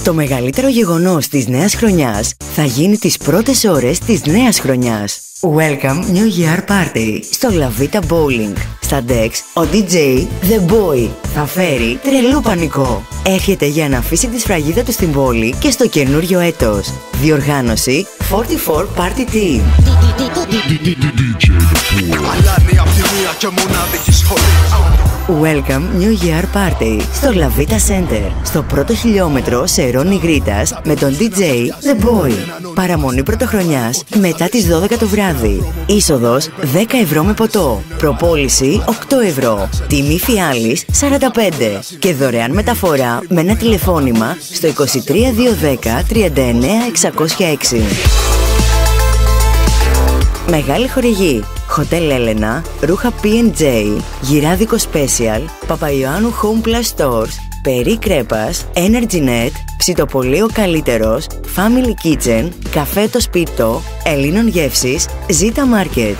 Το μεγαλύτερο γεγονός της νέας χρονιάς θα γίνει τις πρώτες ώρες της νέας χρονιάς. Welcome New Year Party στο La Vita Bowling. Στα Dex, ο DJ The Boy θα φέρει τρελό πανικό. Έρχεται για να αφήσει τη σφραγίδα του στην πόλη και στο καινούριο έτος. Διοργάνωση 44 Party Team. Welcome New Year Party στο La Vita Center, στο πρώτο χιλιόμετρο σε Ρόνι Γκρίτας με τον DJ The Boy. Παραμονή πρωτοχρονιάς μετά τις 12 το βράδυ. Είσοδος 10 ευρώ με ποτό. Προπόληση 8 ευρώ. Τιμή φιάλης 45. Και δωρεάν μεταφορά με ένα τηλεφώνημα στο 23210 39 606. Μεγάλη χορηγή: Hotel Έλενα, ρούχα P&J, Γυράδικο Special, Παπαϊωάννου Home Plus Stores, Περί Κρέπας, Energy Net, Ψητοπολείο Καλύτερος, Family Kitchen, Καφέ το Σπίρτο, Ελλήνων Γεύσης, Zeta Market.